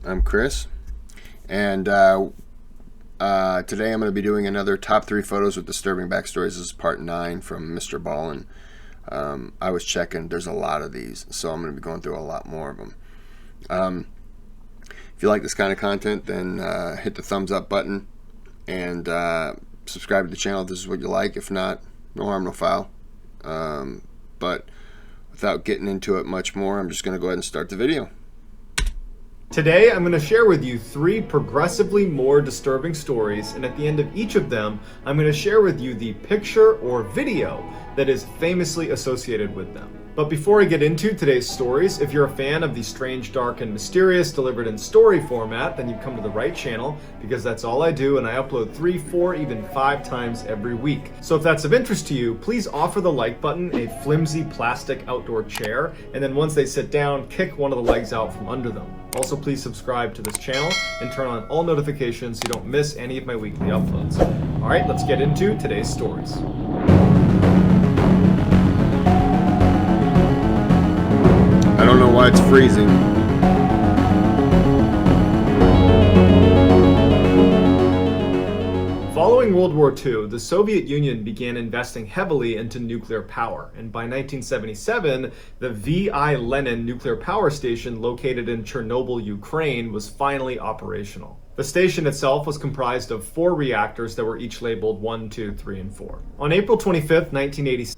I'm Chris, and today I'm going to be doing another top 3 photos with disturbing backstories. This is part 9 from Mr. Ballin. I was checking, there's a lot of these, so I'm going to be going through a lot more of them. If you like this kind of content, then hit the thumbs up button and subscribe to the channel if this is what you like. If not, no harm, no foul. But without getting into it much more, I'm just going to go ahead and start the video. Today, I'm going to share with you 3 progressively more disturbing stories, and at the end of each of them, I'm going to share with you the picture or video that is famously associated with them. But before I get into today's stories, if you're a fan of the strange, dark, and mysterious delivered in story format, then you've come to the right channel, because that's all I do, and I upload 3, 4, even 5 times every week. So if that's of interest to you, please offer the like button a flimsy plastic outdoor chair, and then once they sit down, kick one of the legs out from under them. Also, please subscribe to this channel and turn on all notifications so you don't miss any of my weekly uploads. All right, let's get into today's stories. I don't know why it's freezing. Following World War II, the Soviet Union began investing heavily into nuclear power, and by 1977, the V.I. Lenin nuclear power station located in Chernobyl, Ukraine, was finally operational. The station itself was comprised of 4 reactors that were each labeled 1, 2, 3, and 4. On April 25th, 1986,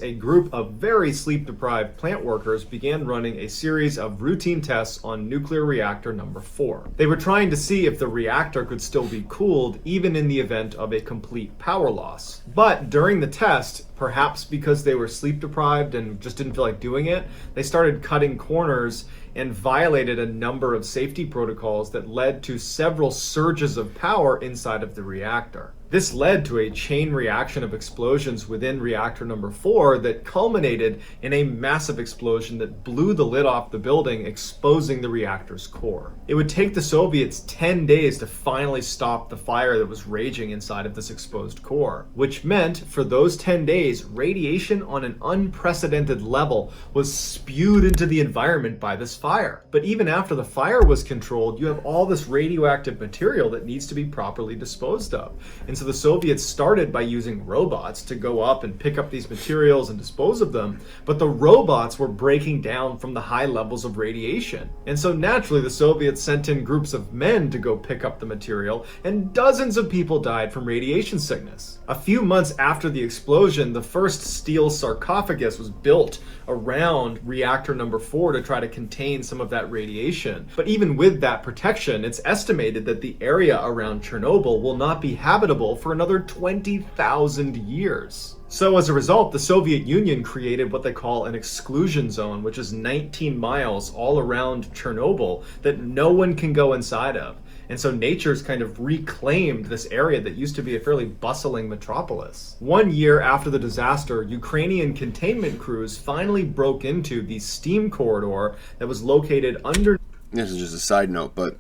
a group of very sleep-deprived plant workers began running a series of routine tests on nuclear reactor number 4. They were trying to see if the reactor could still be cooled even in the event of a complete power loss. But during the test, perhaps because they were sleep-deprived and just didn't feel like doing it, they started cutting corners and violated a number of safety protocols that led to several surges of power inside of the reactor. This led to a chain reaction of explosions within reactor number 4 that culminated in a massive explosion that blew the lid off the building, exposing the reactor's core. It would take the Soviets 10 days to finally stop the fire that was raging inside of this exposed core, which meant for those 10 days, radiation on an unprecedented level was spewed into the environment by this fire. But even after the fire was controlled, you have all this radioactive material that needs to be properly disposed of. And so the Soviets started by using robots to go up and pick up these materials and dispose of them, but the robots were breaking down from the high levels of radiation. And so naturally the Soviets sent in groups of men to go pick up the material, and dozens of people died from radiation sickness. A few months after the explosion, the first steel sarcophagus was built around reactor number 4 to try to contain some of that radiation. But even with that protection, it's estimated that the area around Chernobyl will not be habitable for another 20,000 years. So as a result, the Soviet Union created what they call an exclusion zone, which is 19 miles all around Chernobyl that no one can go inside of. And so nature's kind of reclaimed this area that used to be a fairly bustling metropolis. 1 year after the disaster, Ukrainian containment crews finally broke into the steam corridor that was located under... This is just a side note, but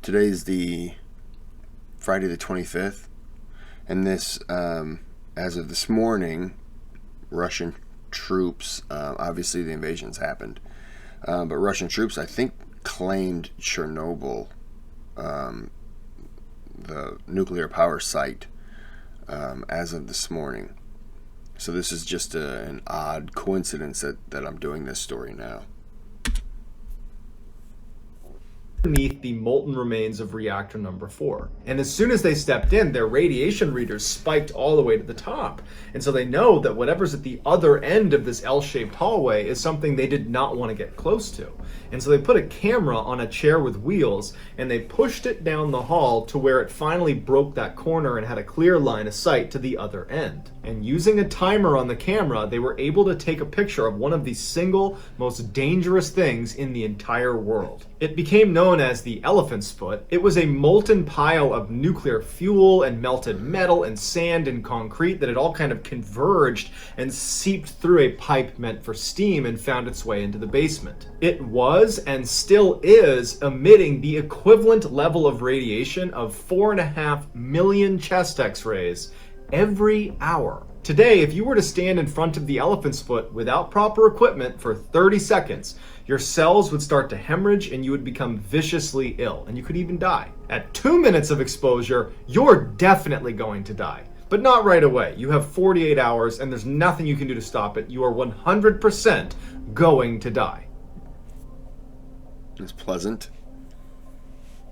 today's the Friday the 25th, and this, as of this morning, Russian troops, obviously the invasion's happened, but Russian troops, I think, claimed Chernobyl, the nuclear power site, as of this morning. So this is just an odd coincidence that I'm doing this story now. Underneath the molten remains of reactor number 4. And as soon as they stepped in, their radiation readers spiked all the way to the top. And so they know that whatever's at the other end of this L-shaped hallway is something they did not want to get close to. And so they put a camera on a chair with wheels, and they pushed it down the hall to where it finally broke that corner and had a clear line of sight to the other end. And using a timer on the camera, they were able to take a picture of one of the single most dangerous things in the entire world. It became known as the elephant's foot. It was a molten pile of nuclear fuel and melted metal and sand and concrete that had all kind of converged and seeped through a pipe meant for steam and found its way into the basement. It was and still is emitting the equivalent level of radiation of 4.5 million chest x-rays every hour. Today, if you were to stand in front of the elephant's foot without proper equipment for 30 seconds, your cells would start to hemorrhage and you would become viciously ill, and you could even die. At 2 minutes of exposure, you're definitely going to die. But not right away. You have 48 hours and there's nothing you can do to stop it. You are 100% going to die. It's pleasant.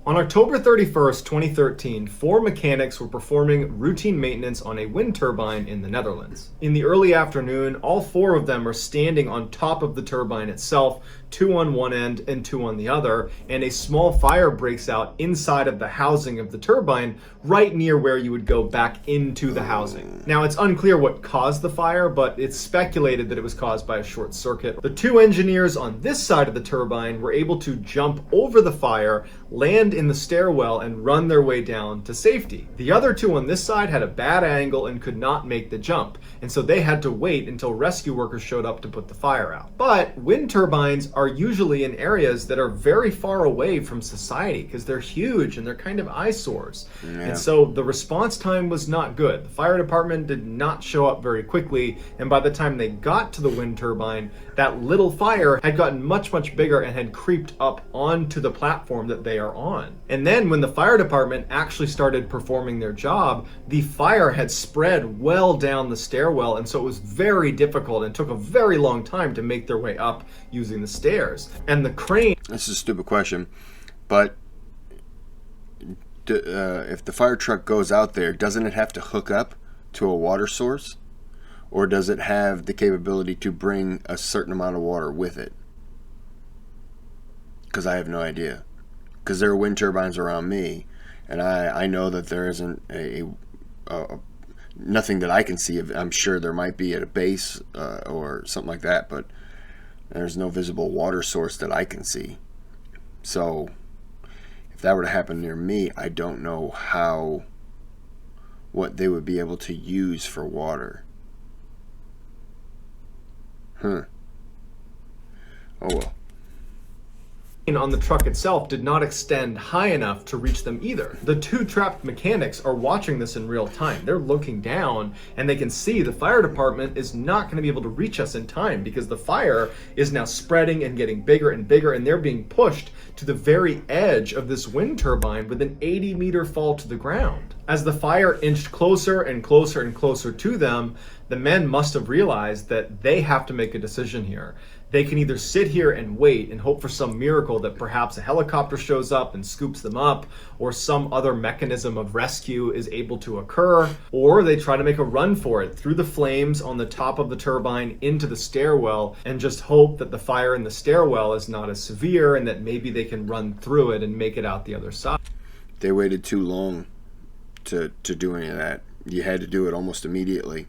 On October 31st, 2013, 4 mechanics were performing routine maintenance on a wind turbine in the Netherlands. In the early afternoon, all 4 of them are standing on top of the turbine itself, 2 on one end and 2 on the other, and a small fire breaks out inside of the housing of the turbine, right near where you would go back into the housing. Now, it's unclear what caused the fire, but it's speculated that it was caused by a short circuit. The 2 engineers on this side of the turbine were able to jump over the fire, land in the stairwell, and run their way down to safety. The other 2 on this side had a bad angle and could not make the jump, and so they had to wait until rescue workers showed up to put the fire out. But wind turbines are usually in areas that are very far away from society because they're huge and they're kind of eyesores. Yeah. And so the response time was not good. The fire department did not show up very quickly, and by the time they got to the wind turbine, that little fire had gotten much, much bigger and had creeped up onto the platform that they are on. And then when the fire department actually started performing their job, the fire had spread well down the stairwell, and so it was very difficult and took a very long time to make their way up using the stairs. And the crane... This is a stupid question, but if the fire truck goes out there, doesn't it have to hook up to a water source? Or does it have the capability to bring a certain amount of water with it? Because I have no idea. Because there are wind turbines around me, and I know that there isn't nothing that I can see. I'm sure there might be at a base or something like that, but there's no visible water source that I can see. So if that were to happen near me, I don't know what they would be able to use for water. Oh well. On the truck itself did not extend high enough to reach them either. The 2 trapped mechanics are watching this in real time. They're looking down and they can see the fire department is not going to be able to reach us in time because the fire is now spreading and getting bigger and bigger, and they're being pushed to the very edge of this wind turbine with an 80-meter fall to the ground. As the fire inched closer and closer and closer to them, the men must have realized that they have to make a decision here. They can either sit here and wait and hope for some miracle that perhaps a helicopter shows up and scoops them up, or some other mechanism of rescue is able to occur, or they try to make a run for it through the flames on the top of the turbine into the stairwell and just hope that the fire in the stairwell is not as severe and that maybe they can run through it and make it out the other side. They waited too long to do any of that. You had to do it almost immediately.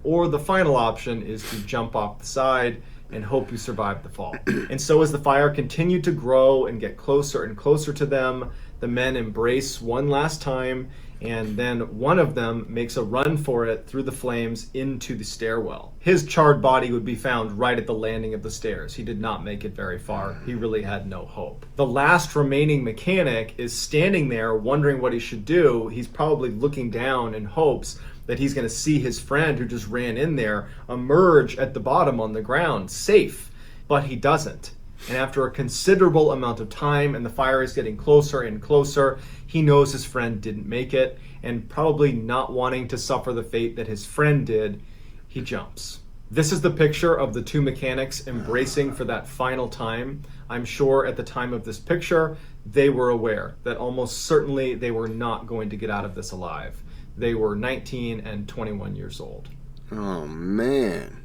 Or the final option is to jump off the side and hope you survive the fall. And so as the fire continued to grow and get closer and closer to them, the men embrace one last time, and then one of them makes a run for it through the flames into the stairwell. His charred body would be found right at the landing of the stairs. He did not make it very far. He really had no hope. The last remaining mechanic is standing there wondering what he should do. He's probably looking down in hopes that he's going to see his friend who just ran in there emerge at the bottom on the ground, safe. But he doesn't. And after a considerable amount of time and the fire is getting closer and closer, he knows his friend didn't make it, and probably not wanting to suffer the fate that his friend did, he jumps. This is the picture of the 2 mechanics embracing for that final time. I'm sure at the time of this picture, they were aware that almost certainly they were not going to get out of this alive. They were 19 and 21 years old. Oh, man.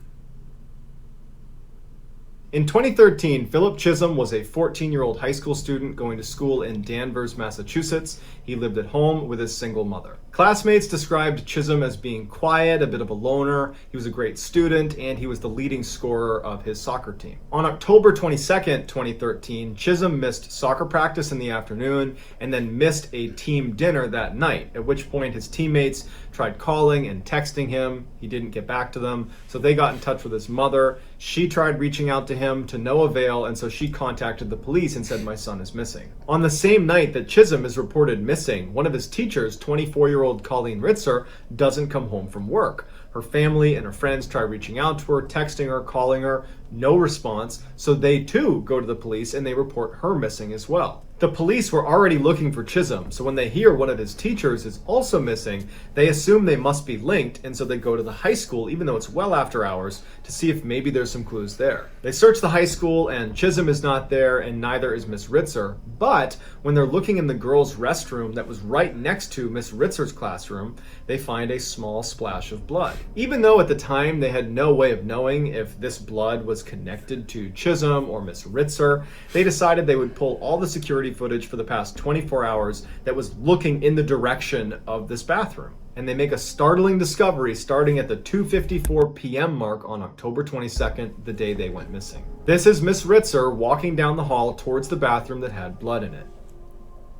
In 2013, Philip Chisholm was a 14-year-old high school student going to school in Danvers, Massachusetts. He lived at home with his single mother. Classmates described Chisholm as being quiet, a bit of a loner. He was a great student, and he was the leading scorer of his soccer team. On October 22nd, 2013, Chisholm missed soccer practice in the afternoon and then missed a team dinner that night, at which point his teammates tried calling and texting him. He didn't get back to them, so they got in touch with his mother. She tried reaching out to him to no avail, and so she contacted the police and said, "My son is missing." On the same night that Chisholm is reported missing, one of his teachers, 24-year-old Colleen Ritzer, doesn't come home from work. Her family and her friends try reaching out to her, texting her, calling her, no response, so they too go to the police and they report her missing as well. The police were already looking for Chisholm, so when they hear one of his teachers is also missing, they assume they must be linked, and so they go to the high school, even though it's well after hours, to see if maybe there's some clues there. They search the high school, and Chisholm is not there, and neither is Miss Ritzer, but when they're looking in the girls' restroom that was right next to Miss Ritzer's classroom, they find a small splash of blood. Even though at the time they had no way of knowing if this blood was connected to Chisholm or Miss Ritzer, they decided they would pull all the security footage for the past 24 hours that was looking in the direction of this bathroom. And they make a startling discovery starting at the 2:54 p.m. mark on October 22nd, the day they went missing. This is Miss Ritzer walking down the hall towards the bathroom that had blood in it.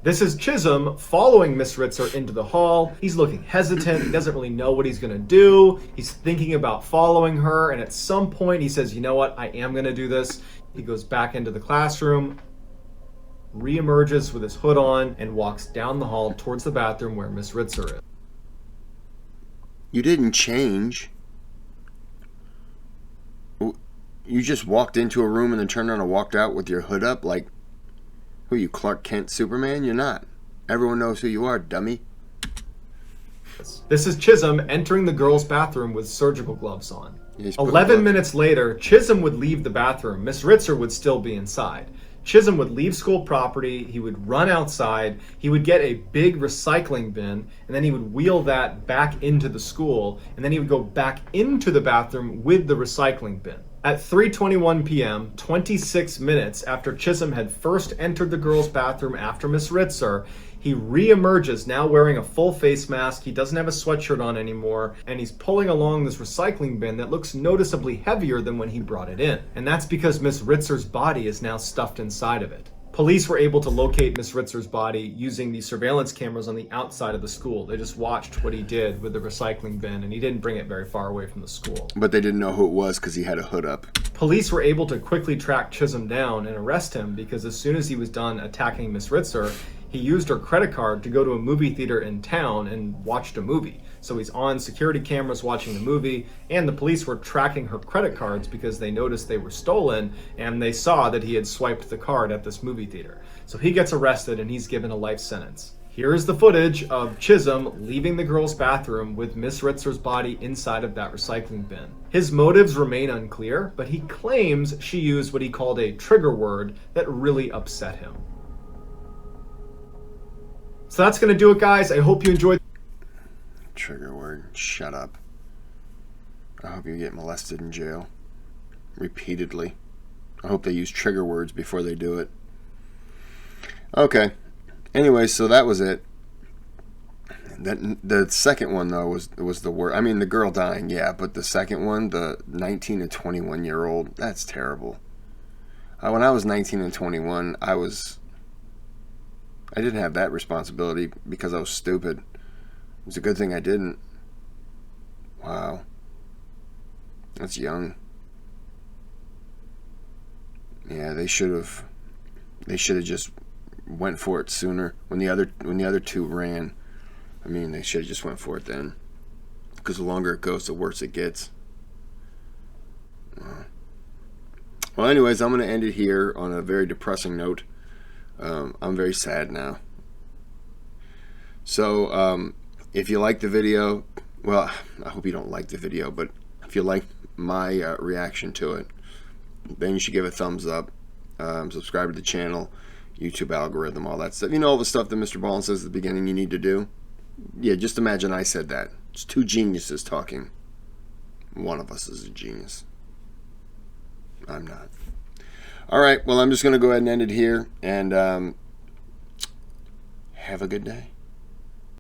This is Chisholm following Miss Ritzer into the hall. He's looking hesitant. He doesn't really know what he's going to do. He's thinking about following her. And at some point he says, "You know what? I am going to do this." He goes back into the classroom, reemerges with his hood on, and walks down the hall towards the bathroom where Miss Ritzer is. You didn't change. You just walked into a room and then turned around and walked out with your hood up like, who are you, Clark Kent Superman? You're not. Everyone knows who you are, dummy. This is Chisholm entering the girls' bathroom with surgical gloves on. 11 minutes later, Chisholm would leave the bathroom. Miss Ritzer would still be inside. Chisholm would leave school property, he would run outside, he would get a big recycling bin, and then he would wheel that back into the school, and then he would go back into the bathroom with the recycling bin. At 3:21 p.m., 26 minutes after Chisholm had first entered the girls' bathroom after Miss Ritzer, he re-emerges, now wearing a full face mask. He doesn't have a sweatshirt on anymore, and he's pulling along this recycling bin that looks noticeably heavier than when he brought it in. And that's because Miss Ritzer's body is now stuffed inside of it. Police were able to locate Miss Ritzer's body using the surveillance cameras on the outside of the school. They just watched what he did with the recycling bin, and he didn't bring it very far away from the school. But they didn't know who it was because he had a hood up. Police were able to quickly track Chisholm down and arrest him because as soon as he was done attacking Miss Ritzer, he used her credit card to go to a movie theater in town and watched a movie. So he's on security cameras watching the movie, and the police were tracking her credit cards because they noticed they were stolen, and they saw that he had swiped the card at this movie theater. So he gets arrested and he's given a life sentence. Here's the footage of Chisholm leaving the girls' bathroom with Miss Ritzer's body inside of that recycling bin. His motives remain unclear, but he claims she used what he called a trigger word that really upset him. So that's going to do it, guys. I hope you enjoyed. Trigger word. Shut up. I hope you get molested in jail. Repeatedly. I hope they use trigger words before they do it. Okay. Anyway, so that was it. The second one, though, was the worst. I mean, the girl dying, yeah, but the second one, the 19 to 21-year-old, that's terrible. When I was 19 and 21, I didn't have that responsibility because I was stupid. It was a good thing I didn't. Wow. That's young. Yeah, they should have just went for it sooner when the other two ran. I mean, they should have just went for it then. Because the longer it goes, the worse it gets. Well, anyways, I'm going to end it here on a very depressing note. I'm very sad now. So, if you like the video, well, I hope you don't like the video, but if you like my reaction to it, then you should give a thumbs up, subscribe to the channel, YouTube algorithm, all that stuff. You know, all the stuff that Mr. Ballin says at the beginning you need to do. Yeah, just imagine I said that. It's two geniuses talking. One of us is a genius. I'm not. All right, well, I'm just going to go ahead and end it here, and have a good day.